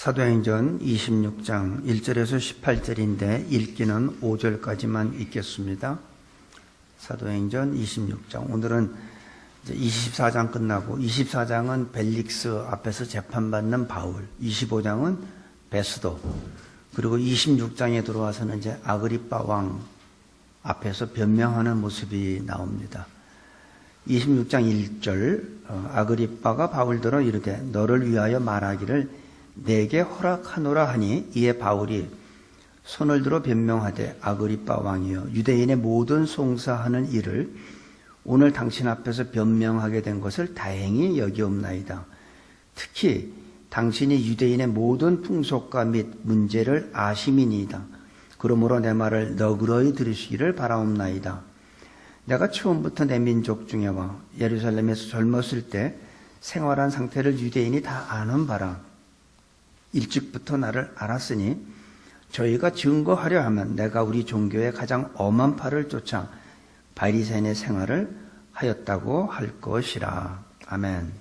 사도행전 26장 1절에서 18절인데 읽기는 5절까지만 읽겠습니다. 사도행전 26장. 오늘은 이제 24장 끝나고 24장은 벨릭스 앞에서 재판받는 바울, 25장은 베스도, 그리고 26장에 들어와서는 이제 아그리빠 왕 앞에서 변명하는 모습이 나옵니다. 26장 1절 아그리빠가 바울더러 이르되 너를 위하여 말하기를 내게 허락하노라 하니 이에 바울이 손을 들어 변명하되 아그리빠 왕이여 유대인의 모든 송사하는 일을 오늘 당신 앞에서 변명하게 된 것을 다행히 여기옵나이다. 특히 당신이 유대인의 모든 풍속과 및 문제를 아심이니이다. 그러므로 내 말을 너그러이 들으시기를 바라옵나이다. 내가 처음부터 내 민족 중에 와 예루살렘에서 젊었을 때 생활한 상태를 유대인이 다 아는 바라. 일찍부터 나를 알았으니 저희가 증거하려 하면 내가 우리 종교의 가장 엄한 팔을 쫓아 바리새인의 생활을 하였다고 할 것이라. 아멘.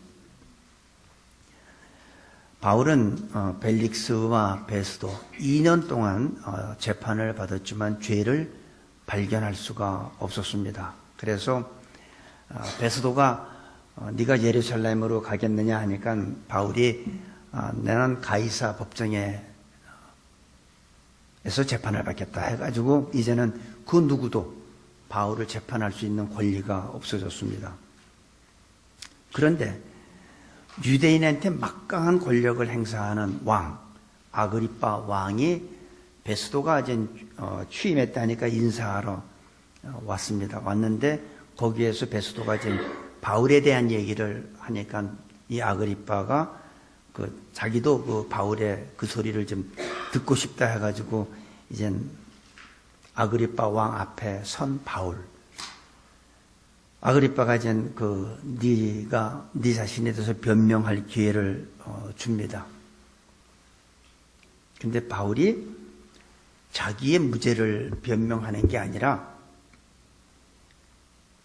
바울은 벨릭스와 베스도 2년 동안 재판을 받았지만 죄를 발견할 수가 없었습니다. 그래서 베스도가 네가 예루살렘으로 가겠느냐 하니까 바울이 나는 가이사 법정에서 재판을 받겠다 해가지고 이제는 그 누구도 바울을 재판할 수 있는 권리가 없어졌습니다. 그런데 유대인한테 막강한 권력을 행사하는 왕 아그리빠 왕이 베스도가 이제 취임했다니까 인사하러 왔습니다. 왔는데 거기에서 베스도가 이제 바울에 대한 얘기를 하니까 이 아그리빠가 자기도 그 바울의 그 소리를 좀 듣고 싶다 해가지고 이젠 아그리빠 왕 앞에 선 바울. 아그리빠가 이젠 네가 네 자신에 대해서 변명할 기회를 줍니다. 근데 바울이 자기의 무죄를 변명하는 게 아니라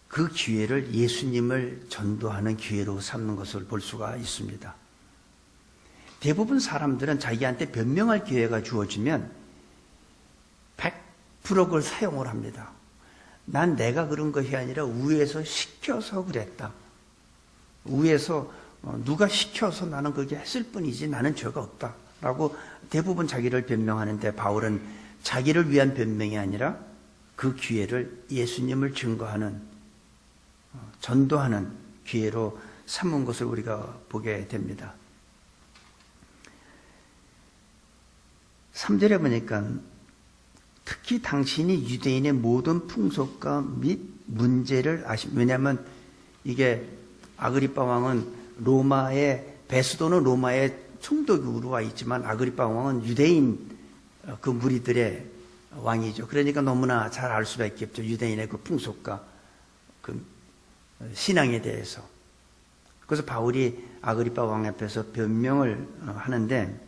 그 기회를 예수님을 전도하는 기회로 삼는 것을 볼 수가 있습니다. 대부분 사람들은 자기한테 변명할 기회가 주어지면 100% 그걸 사용을 합니다. 난 내가 그런 것이 아니라 위에서 시켜서 그랬다. 위에서 누가 시켜서 나는 그렇게 했을 뿐이지 나는 죄가 없다. 라고 대부분 자기를 변명하는데 바울은 자기를 위한 변명이 아니라 그 기회를 예수님을 증거하는, 전도하는 기회로 삼은 것을 우리가 보게 됩니다. 3절에 보니까 특히 당신이 유대인의 모든 풍속과 및 문제를 왜냐하면 이게 아그리빠 왕은 베스도는 로마의 총독으로 와 있지만 아그리빠 왕은 유대인 그 무리들의 왕이죠. 그러니까 너무나 잘 알 수밖에 없죠. 유대인의 그 풍속과 그 신앙에 대해서. 그래서 바울이 아그리빠 왕 앞에서 변명을 하는데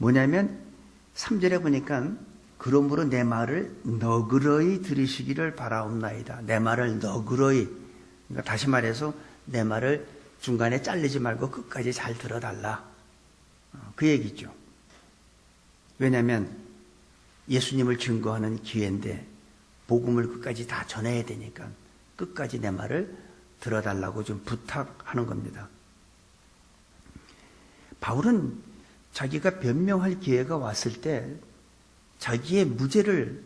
뭐냐면 3절에 보니까 그러므로 내 말을 너그러이 들으시기를 바라옵나이다. 내 말을 너그러이, 그러니까 다시 말해서 내 말을 중간에 잘리지 말고 끝까지 잘 들어달라. 그 얘기죠. 왜냐하면 예수님을 증거하는 기회인데 복음을 끝까지 다 전해야 되니까 끝까지 내 말을 들어달라고 좀 부탁하는 겁니다. 바울은 자기가 변명할 기회가 왔을 때 자기의 무죄를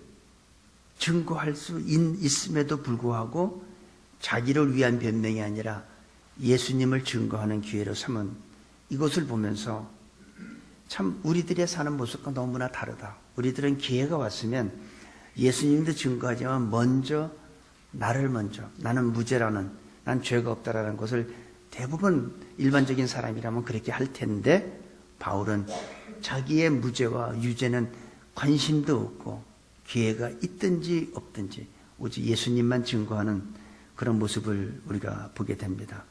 증거할 수 있음에도 불구하고 자기를 위한 변명이 아니라 예수님을 증거하는 기회로 삼은 이것을 보면서 참 우리들의 사는 모습과 너무나 다르다. 우리들은 기회가 왔으면 예수님도 증거하지만 나는 무죄라는, 난 죄가 없다라는 것을 대부분 일반적인 사람이라면 그렇게 할 텐데 바울은 자기의 무죄와 유죄는 관심도 없고 기회가 있든지 없든지 오직 예수님만 증거하는 그런 모습을 우리가 보게 됩니다.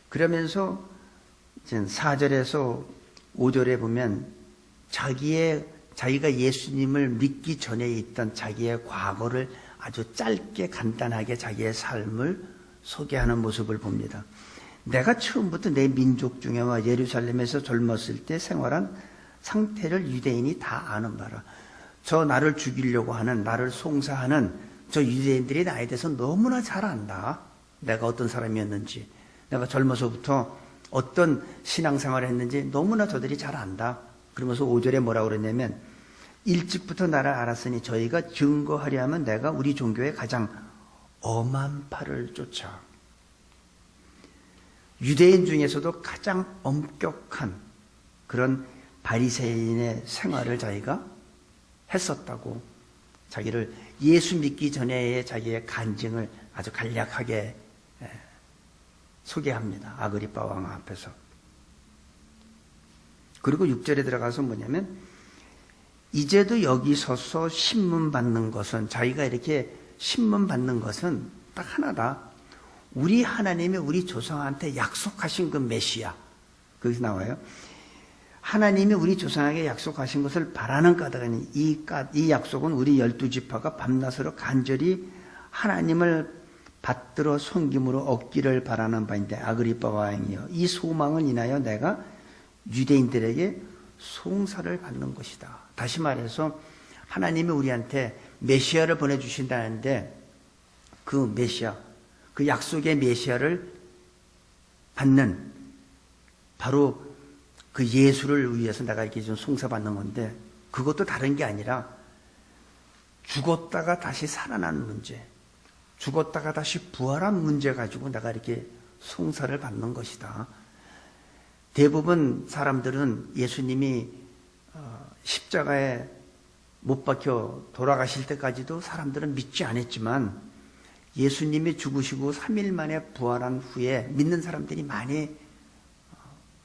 그러면서 4절에서 5절에 보면 자기가 예수님을 믿기 전에 있던 자기의 과거를 아주 짧게 간단하게 자기의 삶을 소개하는 모습을 봅니다. 내가 처음부터 내 민족 중에와 예루살렘에서 젊었을 때 생활한 상태를 유대인이 다 아는 바라. 저 나를 죽이려고 하는, 나를 송사하는 저 유대인들이 나에 대해서 너무나 잘 안다. 내가 어떤 사람이었는지, 내가 젊어서부터 어떤 신앙생활을 했는지 너무나 저들이 잘 안다. 그러면서 5절에 뭐라고 그랬냐면, 일찍부터 나를 알았으니 저희가 증거하려 하면 내가 우리 종교의 가장 엄한 팔을 쫓아. 유대인 중에서도 가장 엄격한 그런 바리새인의 생활을 자기가 했었다고, 자기를 예수 믿기 전에의 자기의 간증을 아주 간략하게 소개합니다. 아그리빠 왕 앞에서. 그리고 6절에 들어가서 뭐냐면, 이제도 여기 서서 신문 받는 것은, 자기가 이렇게 신문 받는 것은 딱 하나다. 우리 하나님이 우리 조상한테 약속하신 그 메시아. 거기서 나와요. 하나님이 우리 조상에게 약속하신 것을 바라는 까닭은 이 약속은 우리 12지파가 밤낮으로 간절히 하나님을 받들어 섬김으로 얻기를 바라는 바인데, 아그리빠 왕이여, 이 소망을 인하여 내가 유대인들에게 송사를 받는 것이다. 다시 말해서 하나님이 우리한테 메시아를 보내주신다는데, 그 메시아, 그 약속의 메시아를 받는 바로 그 예수를 위해서 내가 이렇게 좀 송사받는 건데, 그것도 다른 게 아니라 죽었다가 다시 살아난 문제, 죽었다가 다시 부활한 문제 가지고 내가 이렇게 송사를 받는 것이다. 대부분 사람들은 예수님이 십자가에 못 박혀 돌아가실 때까지도 사람들은 믿지 않았지만, 예수님이 죽으시고 3일 만에 부활한 후에 믿는 사람들이 많이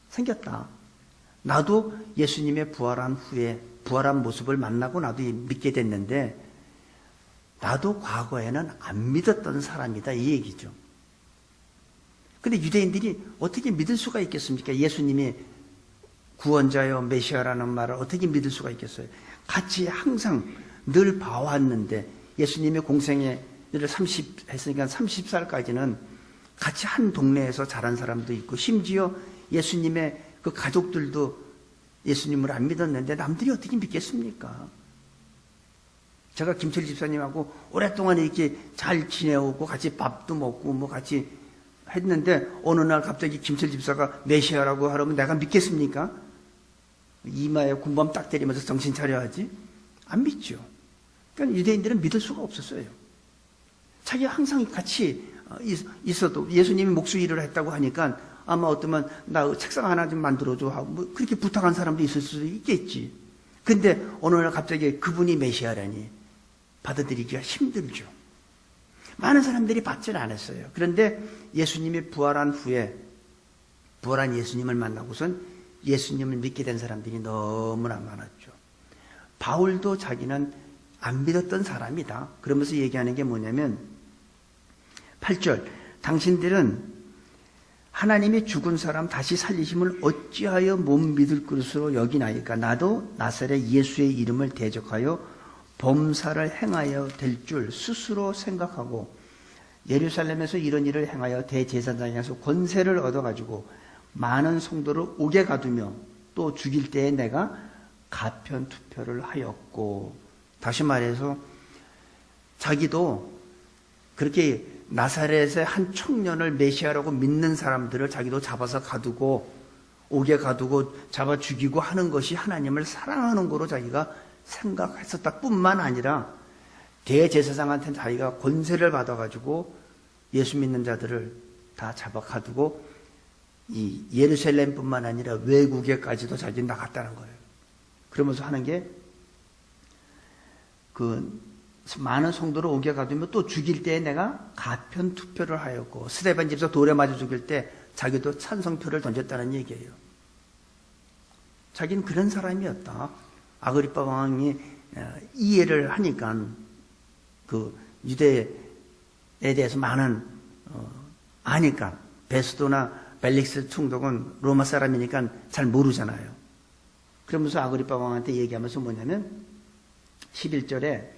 생겼다. 나도 예수님의 부활한 후에 부활한 모습을 만나고 나도 믿게 됐는데, 나도 과거에는 안 믿었던 사람이다, 이 얘기죠. 근데 유대인들이 어떻게 믿을 수가 있겠습니까? 예수님이 구원자여 메시아라는 말을 어떻게 믿을 수가 있겠어요? 같이 항상 늘 봐왔는데, 예수님의 공생에 30 했으니까 30살까지는 같이 한 동네에서 자란 사람도 있고, 심지어 예수님의 그 가족들도 예수님을 안 믿었는데 남들이 어떻게 믿겠습니까? 제가 김철 집사님하고 오랫동안 이렇게 잘 지내오고 같이 밥도 먹고 뭐 같이 했는데, 어느 날 갑자기 김철 집사가 메시아라고 하려면 내가 믿겠습니까? 이마에 군밤 딱 때리면서 정신 차려야지. 안 믿죠. 그러니까 유대인들은 믿을 수가 없었어요. 자기가 항상 같이 있어도, 예수님이 목수일을 했다고 하니까 아마 어떠면 나 책상 하나 좀 만들어줘 하고 뭐 그렇게 부탁한 사람도 있을 수도 있겠지. 근데 어느 날 갑자기 그분이 메시아라니 받아들이기가 힘들죠. 많은 사람들이 받지는 않았어요. 그런데 예수님이 부활한 후에 부활한 예수님을 만나고선 예수님을 믿게 된 사람들이 너무나 많았죠. 바울도 자기는 안 믿었던 사람이다. 그러면서 얘기하는 게 뭐냐면 8절, 당신들은 하나님이 죽은 사람 다시 살리심을 어찌하여 못 믿을 것으로 여기나이까? 나도 나사렛 예수의 이름을 대적하여 범사를 행하여 될 줄 스스로 생각하고, 예루살렘에서 이런 일을 행하여 대제사장에서 권세를 얻어가지고 많은 성도를 옥에 가두며 또 죽일 때에 내가 가편 투표를 하였고. 다시 말해서 자기도 그렇게 나사렛의 한 청년을 메시아라고 믿는 사람들을 자기도 잡아서 가두고 옥에 가두고 잡아 죽이고 하는 것이 하나님을 사랑하는 거로 자기가 생각했었다 뿐만 아니라, 대제사장한테는 자기가 권세를 받아가지고 예수 믿는 자들을 다 잡아 가두고 이 예루살렘뿐만 아니라 외국에까지도 자기 나갔다는 거예요. 그러면서 하는 게, 그 많은 성도를 옥에 가두면 또 죽일 때에 내가 가편 투표를 하였고, 스데반 집사 돌에 맞아 죽일 때 자기도 찬성표를 던졌다는 얘기예요. 자기는 그런 사람이었다. 아그리빠 왕이 이해를 하니까 그 유대에 대해서 많은 아니까, 베스도나 벨릭스 총독은 로마 사람이니까 잘 모르잖아요. 그러면서 아그리빠 왕한테 얘기하면서 뭐냐면 11절에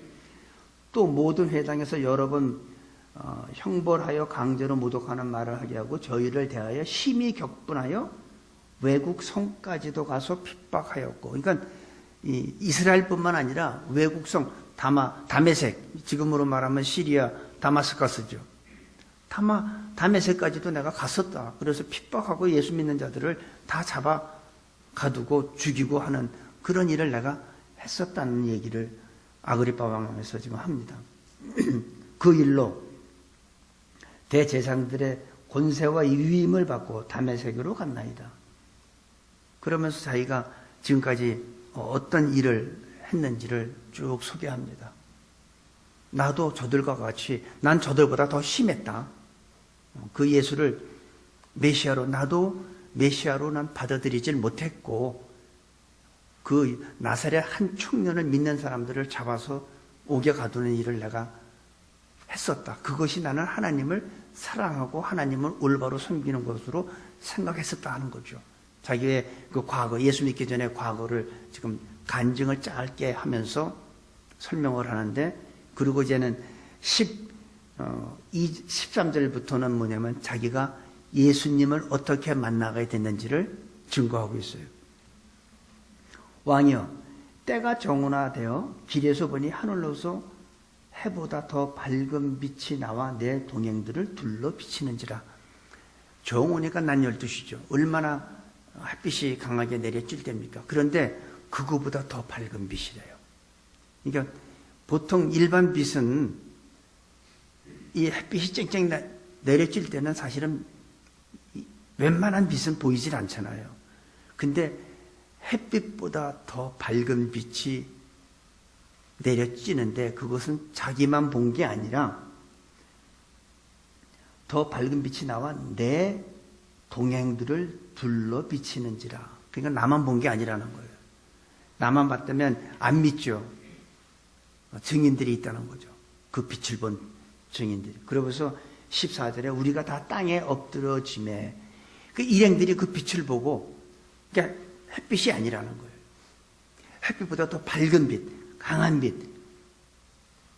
또 모든 회당에서 여러 번 형벌하여 강제로 모독하는 말을 하게 하고 저희를 대하여 심히 격분하여 외국 성까지도 가서 핍박하였고, 그러니까 이 이스라엘뿐만 아니라 외국 성 다메섹, 지금으로 말하면 시리아 다마스커스죠. 다메섹까지도 내가 갔었다. 그래서 핍박하고 예수 믿는 자들을 다 잡아 가두고 죽이고 하는 그런 일을 내가 했었다는 얘기를 아그리파 왕에서 지금 합니다. 그 일로 대제사장들의 권세와 위임을 받고 다메섹으로 갔나이다. 그러면서 자기가 지금까지 어떤 일을 했는지를 쭉 소개합니다. 나도 저들과 같이, 난 저들보다 더 심했다. 그 예수를 메시아로, 나도 메시아로 난 받아들이질 못했고, 그 나사렛 한 청년을 믿는 사람들을 잡아서 옥에 가두는 일을 내가 했었다. 그것이 나는 하나님을 사랑하고 하나님을 올바로 섬기는 것으로 생각했었다 하는 거죠. 자기의 그 과거, 예수 믿기 전에 과거를 지금 간증을 짧게 하면서 설명을 하는데, 그리고 이제는 13절부터는 뭐냐면 자기가 예수님을 어떻게 만나게 됐는지를 증거하고 있어요. 왕이여, 때가 정오나되어 길에서 보니 하늘로서 해보다 더 밝은 빛이 나와 내 동행들을 둘러 비치는지라. 정오니까 낮 12시죠. 얼마나 햇빛이 강하게 내려질 때입니까? 그런데 그거보다 더 밝은 빛이래요. 그러니까 보통 일반 빛은 이 햇빛이 쨍쨍 내려질 때는 사실은 웬만한 빛은 보이질 않잖아요. 근데 햇빛보다 더 밝은 빛이 내려지는데 그것은 자기만 본 게 아니라 더 밝은 빛이 나와 내 동행들을 둘러 비치는지라. 그러니까 나만 본 게 아니라는 거예요. 나만 봤다면 안 믿죠. 증인들이 있다는 거죠. 그 빛을 본 증인들이. 그러면서 14절에 우리가 다 땅에 엎드러짐에 그 일행들이 그 빛을 보고, 그러니까 햇빛이 아니라는 거예요. 햇빛보다 더 밝은 빛, 강한 빛,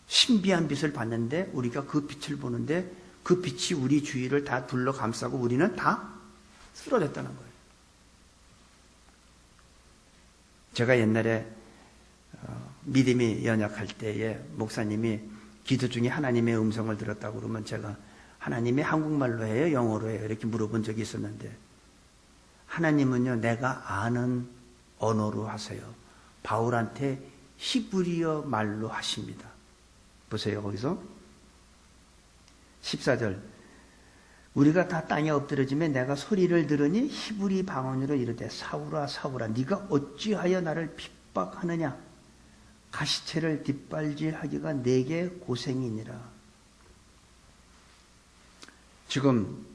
신비한 빛을 봤는데 우리가 그 빛을 보는데 그 빛이 우리 주위를 다 둘러 감싸고 우리는 다 쓰러졌다는 거예요. 제가 옛날에 믿음이 연약할 때에 목사님이 기도 중에 하나님의 음성을 들었다고 그러면 제가 하나님이 한국말로 해요? 영어로 해요? 이렇게 물어본 적이 있었는데, 하나님은요, 내가 아는 언어로 하세요. 바울한테 히브리어 말로 하십니다. 보세요, 거기서 14절, 우리가 다 땅에 엎드러지면 내가 소리를 들으니 히브리 방언으로 이르되 사울아 사울아 네가 어찌하여 나를 핍박하느냐, 가시체를 뒷발질하기가 내게 고생이니라. 지금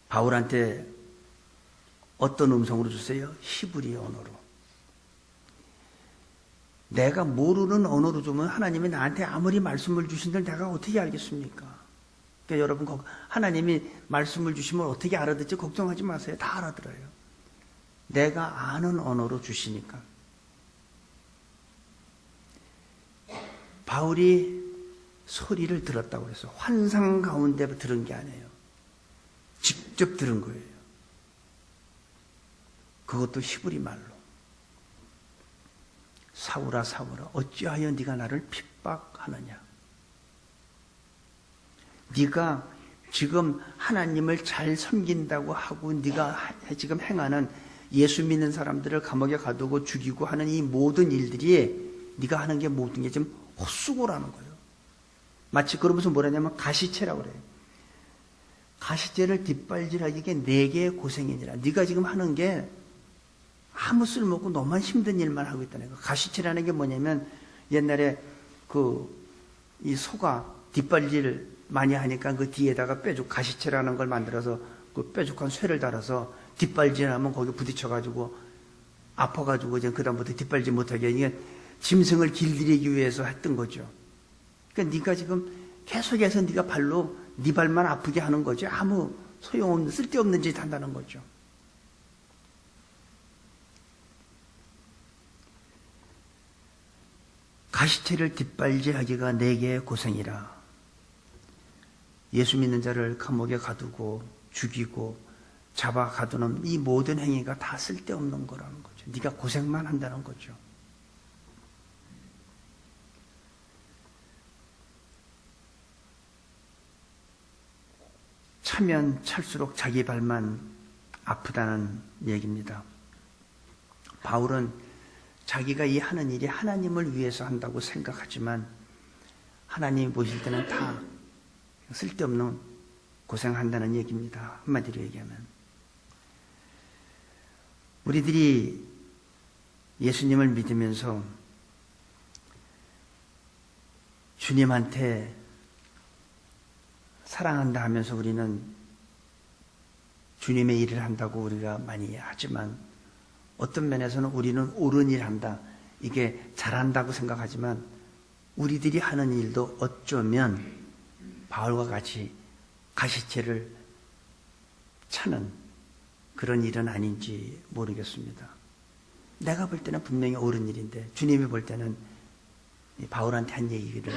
바울한테 어떤 음성으로 주세요? 히브리 언어로. 내가 모르는 언어로 주면 하나님이 나한테 아무리 말씀을 주신들 내가 어떻게 알겠습니까? 그러니까 여러분, 하나님이 말씀을 주시면 어떻게 알아듣지 걱정하지 마세요. 다 알아들어요. 내가 아는 언어로 주시니까. 바울이 소리를 들었다고 그랬어요. 환상 가운데 들은 게 아니에요. 직접 들은 거예요. 그것도 히브리 말로. 사울아 사울아 어찌하여 네가 나를 핍박하느냐. 네가 지금 하나님을 잘 섬긴다고 하고 네가 지금 행하는 예수 믿는 사람들을 감옥에 가두고 죽이고 하는 이 모든 일들이 네가 하는 게 모든 게 지금 헛수고라는 거예요. 마치 그러면서 뭐라냐면 가시체라고 그래요. 가시체를 뒷발질하기에 내게 고생이니라. 네가 지금 하는 게 아무 쓸모없고 너만 힘든 일만 하고 있다는 거예요. 가시체라는 게 뭐냐면 옛날에 이 소가 뒷발질 많이 하니까 그 뒤에다가 가시체라는 걸 만들어서 그 뾰족한 쇠를 달아서 뒷발질하면 거기 부딪혀가지고 아파가지고 이제 그다음부터 뒷발질 못하게 이게 짐승을 길들이기 위해서 했던 거죠. 그러니까 네가 지금 계속해서 네가 발로 네 발만 아프게 하는 거죠. 아무 소용없는 쓸데없는 짓 한다는 거죠. 가시체를 뒷발질하기가 내게 고생이라. 예수 믿는 자를 감옥에 가두고 죽이고 잡아 가두는 이 모든 행위가 다 쓸데없는 거라는 거죠. 네가 고생만 한다는 거죠. 차면 찰수록 자기 발만 아프다는 얘기입니다. 바울은 자기가 이 하는 일이 하나님을 위해서 한다고 생각하지만 하나님이 보실 때는 다 쓸데없는 고생한다는 얘기입니다. 한마디로 얘기하면 우리들이 예수님을 믿으면서 주님한테 사랑한다 하면서 우리는 주님의 일을 한다고 우리가 많이 하지만 어떤 면에서는 우리는 옳은 일 한다, 이게 잘한다고 생각하지만 우리들이 하는 일도 어쩌면 바울과 같이 가시체를 차는 그런 일은 아닌지 모르겠습니다. 내가 볼 때는 분명히 옳은 일인데 주님이 볼 때는 바울한테 한 얘기를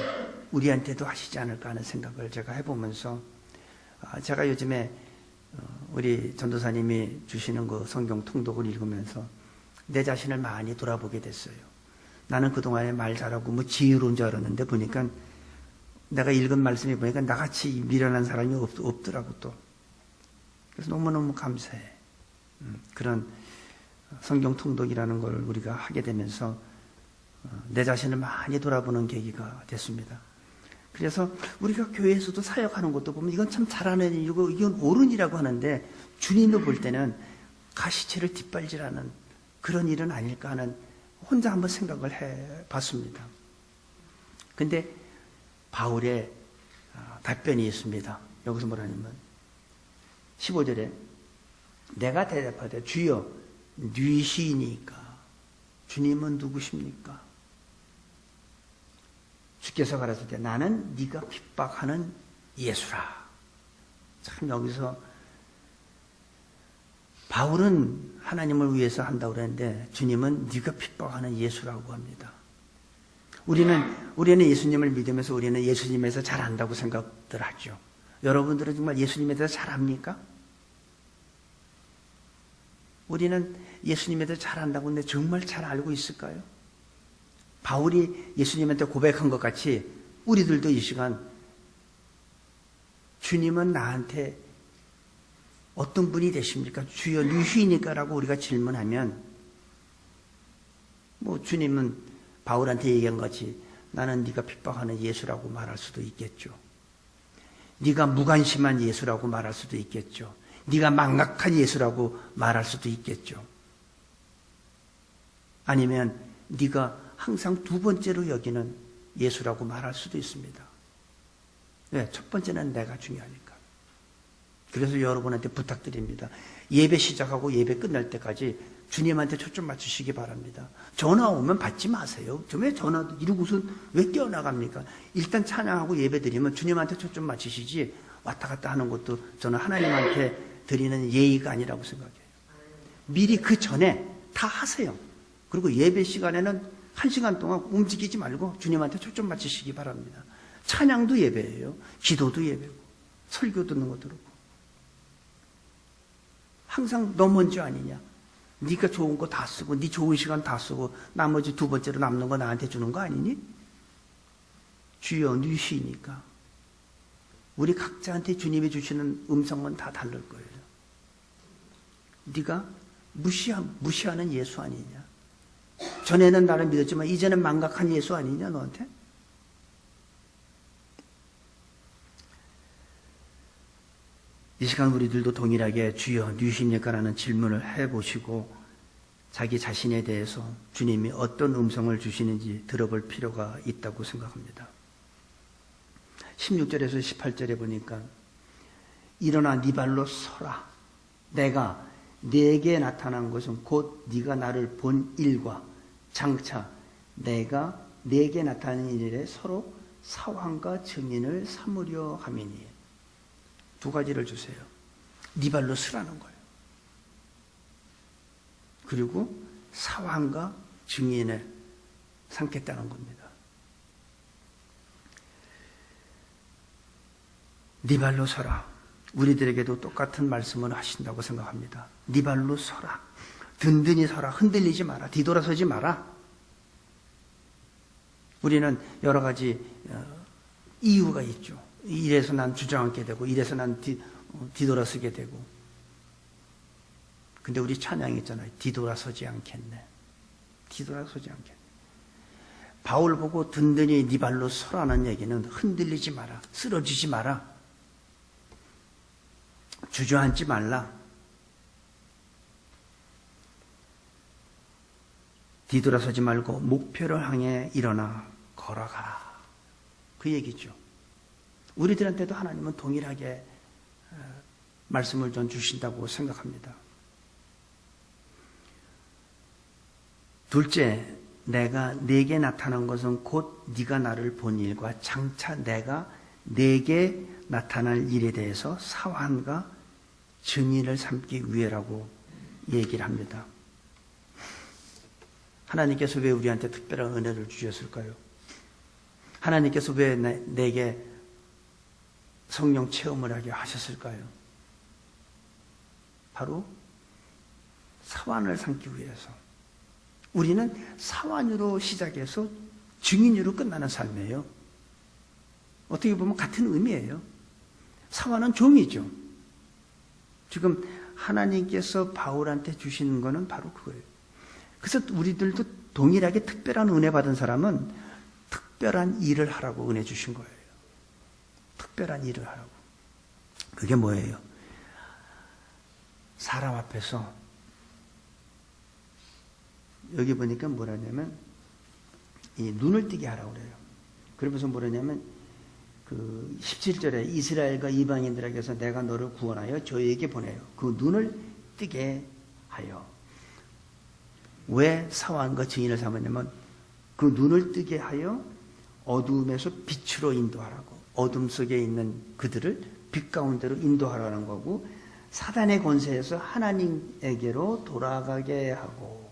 우리한테도 하시지 않을까 하는 생각을 제가 해보면서 제가 요즘에 우리 전도사님이 주시는 그 성경 통독을 읽으면서 내 자신을 많이 돌아보게 됐어요. 나는 그동안에 말 잘하고 뭐 지혜로운 줄 알았는데 보니까 내가 읽은 말씀이 보니까 나같이 미련한 사람이 없더라고 또. 그래서 너무너무 감사해. 그런 성경 통독이라는 걸 우리가 하게 되면서 내 자신을 많이 돌아보는 계기가 됐습니다. 그래서 우리가 교회에서도 사역하는 것도 보면 이건 참 잘하는 일이고 이건 옳은 일이라고 하는데 주님이 볼 때는 가시체를 뒷발질하는 그런 일은 아닐까 하는 혼자 한번 생각을 해봤습니다. 근데 바울의 답변이 있습니다. 여기서 뭐라냐면 15절에 내가 대답하되 주여 뉘시니까 주님은 누구십니까? 주께서 가라사대 나는 네가 핍박하는 예수라. 참 여기서 바울은 하나님을 위해서 한다고 그랬는데 주님은 네가 핍박하는 예수라고 합니다. 우리는 예수님을 믿으면서 우리는 예수님에서 잘한다고 생각들 하죠. 여러분들은 정말 예수님에 대해서 잘합니까? 우리는 예수님에 대해서 잘한다고 하는데 정말 잘 알고 있을까요? 바울이 예수님한테 고백한 것 같이 우리들도 이 시간 주님은 나한테 어떤 분이 되십니까? 주여 누시니까 라고 우리가 질문하면 뭐 주님은 바울한테 얘기한 것이 나는 네가 핍박하는 예수라고 말할 수도 있겠죠. 네가 무관심한 예수라고 말할 수도 있겠죠. 네가 망각한 예수라고 말할 수도 있겠죠. 아니면 네가 항상 두 번째로 여기는 예수라고 말할 수도 있습니다. 네, 첫 번째는 내가 중요하니까. 그래서 여러분한테 부탁드립니다. 예배 시작하고 예배 끝날 때까지 주님한테 초점 맞추시기 바랍니다. 전화 오면 받지 마세요. 왜 전화도 이러고서 왜 깨어나갑니까? 일단 찬양하고 예배 드리면 주님한테 초점 맞추시지 왔다 갔다 하는 것도 저는 하나님한테 드리는 예의가 아니라고 생각해요. 미리 그 전에 다 하세요. 그리고 예배 시간에는 1시간 동안 움직이지 말고 주님한테 초점 맞추시기 바랍니다. 찬양도 예배예요. 기도도 예배고 설교 듣는 것도 그렇고 항상 너 먼저 아니냐. 네가 좋은 거 다 쓰고 네 좋은 시간 다 쓰고 나머지 두 번째로 남는 거 나한테 주는 거 아니니? 주여 누시니까 우리 각자한테 주님이 주시는 음성은 다 다를 거예요. 네가 무시하는 예수 아니냐? 전에는 나를 믿었지만 이제는 망각한 예수 아니냐 너한테? 이 시간 우리들도 동일하게 주여 누구십니까? 라는 질문을 해보시고 자기 자신에 대해서 주님이 어떤 음성을 주시는지 들어볼 필요가 있다고 생각합니다. 16절에서 18절에 보니까 일어나 네 발로 서라. 내가 네게 나타난 것은 곧 네가 나를 본 일과 장차 내가 네게 나타난 일에 서로 사환과 증인을 삼으려 함이니. 두 가지를 주세요. 네 발로 서라는 거예요. 그리고 사환과 증인을 삼겠다는 겁니다. 네 발로 서라. 우리들에게도 똑같은 말씀을 하신다고 생각합니다. 네 발로 서라. 든든히 서라. 흔들리지 마라. 뒤돌아서지 마라. 우리는 여러 가지 이유가 있죠. 이래서 난 주저앉게 되고 이래서 난 뒤돌아서게 되고. 근데 우리 찬양이 있잖아요. 뒤돌아서지 않겠네. 뒤돌아서지 않겠네. 바울 보고 든든히 네 발로 서라는 얘기는 흔들리지 마라. 쓰러지지 마라. 주저앉지 말라. 뒤돌아서지 말고 목표를 향해 일어나 걸어가라. 그 얘기죠. 우리들한테도 하나님은 동일하게 말씀을 좀 주신다고 생각합니다. 둘째, 내가 네게 나타난 것은 곧 네가 나를 본 일과 장차 내가 네게 나타날 일에 대해서 사환과 증인을 삼기 위해라고 얘기를 합니다. 하나님께서 왜 우리한테 특별한 은혜를 주셨을까요? 하나님께서 왜 내게 성령 체험을 하게 하셨을까요? 바로 사환을 삼기 위해서. 우리는 사환으로 시작해서 증인으로 끝나는 삶이에요. 어떻게 보면 같은 의미예요. 사환은 종이죠. 지금 하나님께서 바울한테 주시는 거는 바로 그거예요. 그래서 우리들도 동일하게 특별한 은혜 받은 사람은 특별한 일을 하라고 은혜 주신 거예요. 특별한 일을 하라고. 그게 뭐예요? 사람 앞에서 여기 보니까 뭐라냐면 이 눈을 뜨게 하라고 그래요. 그러면서 뭐라냐면 그 17절에 이스라엘과 이방인들에게서 내가 너를 구원하여 저에게 보내요. 그 눈을 뜨게 하여. 왜 사환과 증인을 삼았냐면 그 눈을 뜨게 하여 어두움에서 빛으로 인도하라고. 어둠 속에 있는 그들을 빛 가운데로 인도하라는 거고, 사단의 권세에서 하나님에게로 돌아가게 하고.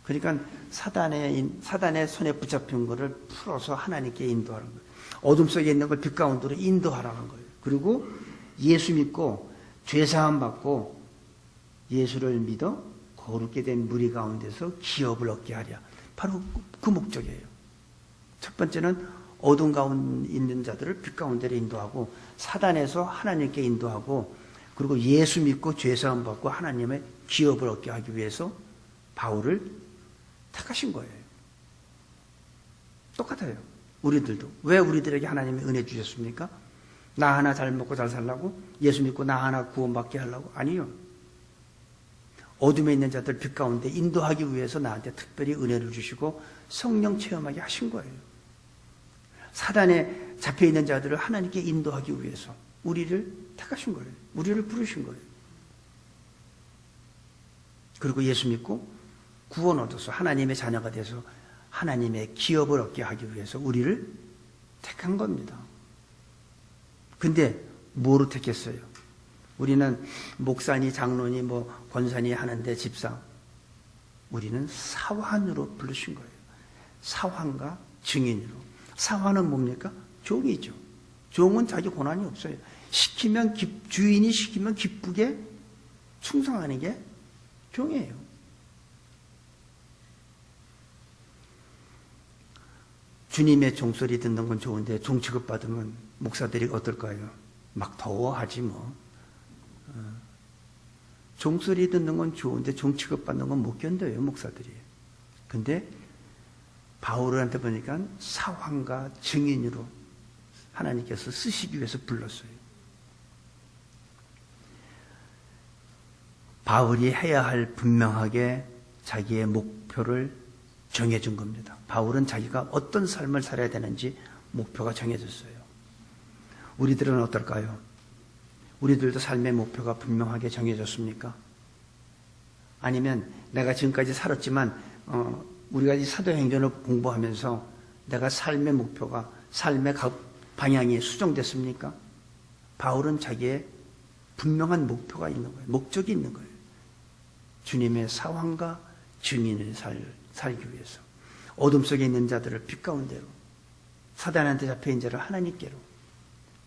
그러니까 사단의 손에 붙잡힌 것을 풀어서 하나님께 인도하는 거예요. 어둠 속에 있는 걸 빛 가운데로 인도하라는 거예요. 그리고 예수 믿고 죄사함 받고 예수를 믿어 거룩게 된 무리 가운데서 기업을 얻게 하랴. 바로 그 목적이에요. 첫 번째는 어둠 가운데 있는 자들을 빛 가운데로 인도하고, 사단에서 하나님께 인도하고, 그리고 예수 믿고 죄사함 받고 하나님의 기업을 얻게 하기 위해서 바울을 택하신 거예요. 똑같아요. 우리들도. 왜 우리들에게 하나님이 은혜 주셨습니까? 나 하나 잘 먹고 잘 살라고? 예수 믿고 나 하나 구원받게 하려고? 아니요. 어둠에 있는 자들 빛 가운데 인도하기 위해서 나한테 특별히 은혜를 주시고 성령 체험하게 하신 거예요. 사단에 잡혀있는 자들을 하나님께 인도하기 위해서 우리를 택하신 거예요. 우리를 부르신 거예요. 그리고 예수 믿고 구원 얻어서 하나님의 자녀가 돼서 하나님의 기업을 얻게 하기 위해서 우리를 택한 겁니다. 근데 뭐로 택했어요? 우리는 목사니 장로니 권사니 하는데 집사, 우리는 사환으로 부르신 거예요. 사환과 증인으로. 사환은 뭡니까? 종이죠. 종은 자기 고난이 없어요. 주인이 시키면 기쁘게 충성하는 게 종이에요. 주님의 종소리 듣는 건 좋은데 종 취급받으면 목사들이 어떨까요? 막 더워하지 뭐. 종소리 듣는 건 좋은데 종 취급받는 건 못 견뎌요, 목사들이. 근데 바울한테 보니까 사환과 증인으로 하나님께서 쓰시기 위해서 불렀어요. 바울이 해야 할 분명하게 자기의 목표를 정해준 겁니다. 바울은 자기가 어떤 삶을 살아야 되는지 목표가 정해졌어요. 우리들은 어떨까요? 우리들도 삶의 목표가 분명하게 정해졌습니까? 아니면 내가 지금까지 살았지만 우리가 이 사도행전을 공부하면서 내가 삶의 목표가, 삶의 방향이 수정됐습니까? 바울은 자기의 분명한 목표가 있는 거예요. 목적이 있는 거예요. 주님의 사환과 증인을 살기 위해서. 어둠 속에 있는 자들을 빛 가운데로, 사단한테 잡혀있는 자를 하나님께로,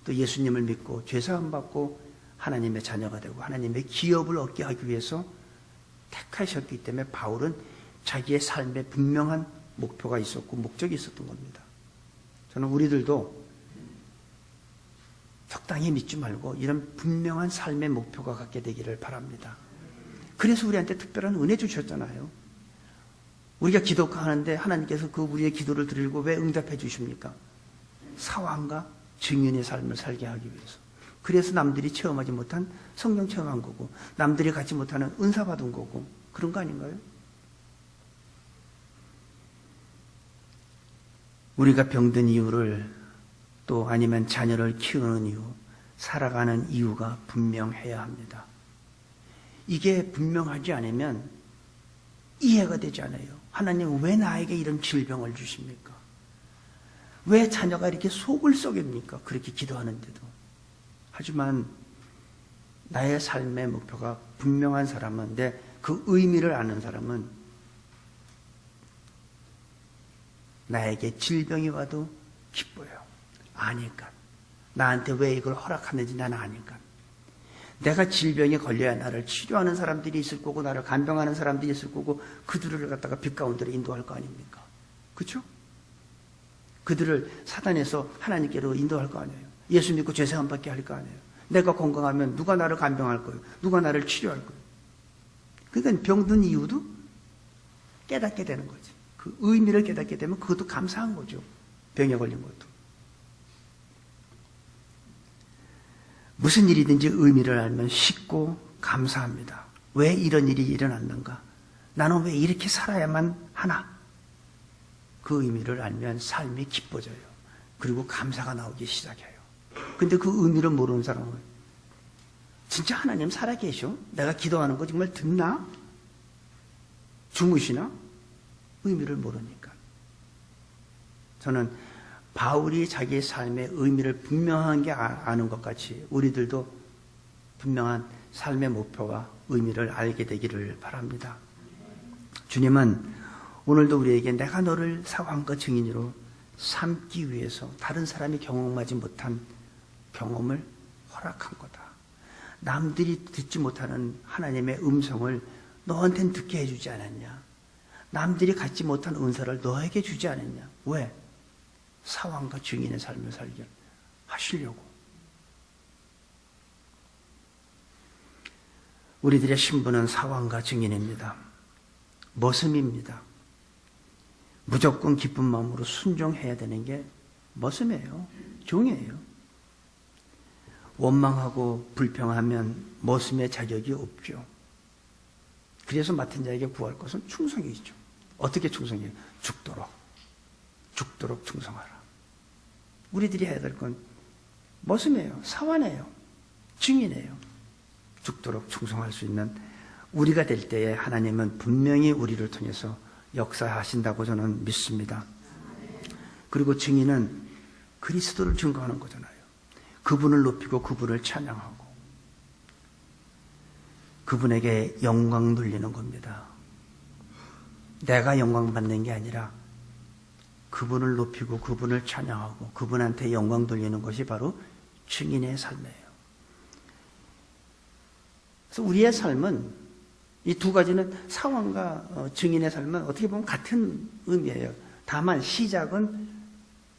또 예수님을 믿고 죄사함 받고 하나님의 자녀가 되고 하나님의 기업을 얻게 하기 위해서 택하셨기 때문에 바울은 자기의 삶에 분명한 목표가 있었고 목적이 있었던 겁니다. 저는 우리들도 적당히 믿지 말고 이런 분명한 삶의 목표가 갖게 되기를 바랍니다. 그래서 우리한테 특별한 은혜 주셨잖아요. 우리가 기도하는데 하나님께서 그 우리의 기도를 들으시고 왜 응답해 주십니까? 사왕과 증인의 삶을 살게 하기 위해서. 그래서 남들이 체험하지 못한 성령 체험한 거고 남들이 갖지 못하는 은사 받은 거고 그런 거 아닌가요? 우리가 병든 이유를 또 아니면 자녀를 키우는 이유, 살아가는 이유가 분명해야 합니다. 이게 분명하지 않으면 이해가 되지 않아요. 하나님 왜 나에게 이런 질병을 주십니까? 왜 자녀가 이렇게 속을 썩입니까? 그렇게 기도하는데도. 하지만 나의 삶의 목표가 분명한 사람은, 그 의미를 아는 사람은 나에게 질병이 와도 기뻐요. 아니까. 나한테 왜 이걸 허락하는지 나는 아니까. 내가 질병에 걸려야 나를 치료하는 사람들이 있을 거고 나를 간병하는 사람들이 있을 거고 그들을 갖다가 빛 가운데로 인도할 거 아닙니까? 그렇죠? 그들을 사단에서 하나님께로 인도할 거 아니에요. 예수 믿고 죄사함 받게 할 거 아니에요. 내가 건강하면 누가 나를 간병할 거예요. 누가 나를 치료할 거예요. 그러니까 병든 이유도 깨닫게 되는 거지. 그 의미를 깨닫게 되면 그것도 감사한 거죠. 병에 걸린 것도. 무슨 일이든지 의미를 알면 쉽고 감사합니다. 왜 이런 일이 일어났는가? 나는 왜 이렇게 살아야만 하나? 그 의미를 알면 삶이 기뻐져요. 그리고 감사가 나오기 시작해요. 근데 그 의미를 모르는 사람은 진짜 하나님 살아계셔? 내가 기도하는 거 정말 듣나? 주무시나? 의미를 모르니까. 저는 바울이 자기의 삶의 의미를 분명한 게 아는 것 같이 우리들도 분명한 삶의 목표와 의미를 알게 되기를 바랍니다. 주님은 오늘도 우리에게 내가 너를 사왕과 증인으로 삼기 위해서 다른 사람이 경험하지 못한 경험을 허락한 거다. 남들이 듣지 못하는 하나님의 음성을 너한테는 듣게 해주지 않았냐? 남들이 갖지 못한 은사를 너에게 주지 않았냐? 왜? 사왕과 증인의 삶을 살게 하시려고. 우리들의 신분은 사왕과 증인입니다. 머슴입니다. 무조건 기쁜 마음으로 순종해야 되는 게 머슴이에요. 종이에요. 원망하고 불평하면 머슴의 자격이 없죠. 그래서 맡은 자에게 구할 것은 충성이죠. 어떻게 충성해요? 죽도록 충성하라. 우리들이 해야 될 건 머슴이에요. 사환이에요. 증인이에요. 죽도록 충성할 수 있는 우리가 될 때에 하나님은 분명히 우리를 통해서 역사하신다고 저는 믿습니다. 그리고 증인은 그리스도를 증거하는 거잖아요. 그분을 높이고 그분을 찬양하고 그분에게 영광 돌리는 겁니다. 내가 영광 받는 게 아니라 그분을 높이고 그분을 찬양하고 그분한테 영광 돌리는 것이 바로 증인의 삶이에요. 그래서 우리의 삶은 이 두 가지는 사왕과 증인의 삶은 어떻게 보면 같은 의미예요. 다만 시작은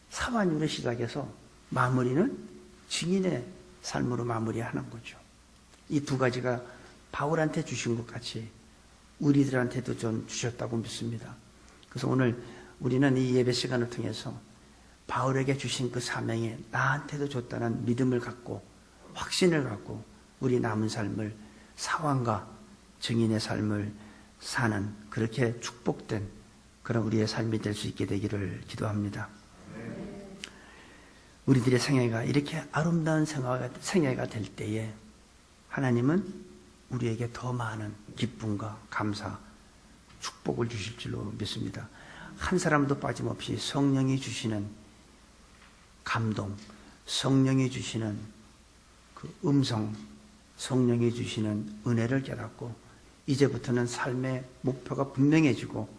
사환으로 시작해서 마무리는 증인의 삶으로 마무리하는 거죠. 이 두 가지가 바울한테 주신 것 같이 우리들한테도 좀 주셨다고 믿습니다. 그래서 오늘 우리는 이 예배 시간을 통해서 바울에게 주신 그 사명이 나한테도 줬다는 믿음을 갖고 확신을 갖고 우리 남은 삶을 사왕과 증인의 삶을 사는 그렇게 축복된 그런 우리의 삶이 될 수 있게 되기를 기도합니다. 우리들의 생애가 이렇게 아름다운 생애가 될 때에 하나님은 우리에게 더 많은 기쁨과 감사, 축복을 주실 줄로 믿습니다. 한 사람도 빠짐없이 성령이 주시는 감동, 성령이 주시는 그 음성, 성령이 주시는 은혜를 깨닫고 이제부터는 삶의 목표가 분명해지고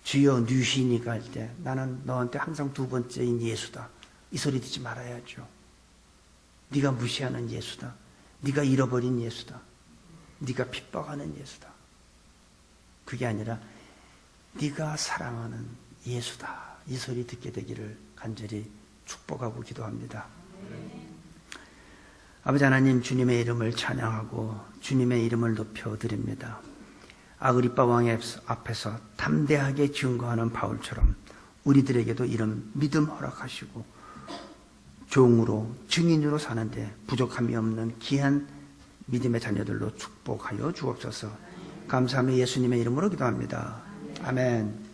주여 누시니까 할 때 나는 너한테 항상 두 번째인 예수다. 이 소리 듣지 말아야죠. 네가 무시하는 예수다. 네가 잃어버린 예수다. 네가 핍박하는 예수다. 그게 아니라 네가 사랑하는 예수다. 이 소리 듣게 되기를 간절히 축복하고 기도합니다. 아버지 하나님, 주님의 이름을 찬양하고 주님의 이름을 높여드립니다. 아그리빠 왕 앞에서 담대하게 증거하는 바울처럼 우리들에게도 이런 믿음 허락하시고 종으로 증인으로 사는데 부족함이 없는 귀한 믿음의 자녀들로 축복하여 주옵소서. 감사하며 예수님의 이름으로 기도합니다. 아멘.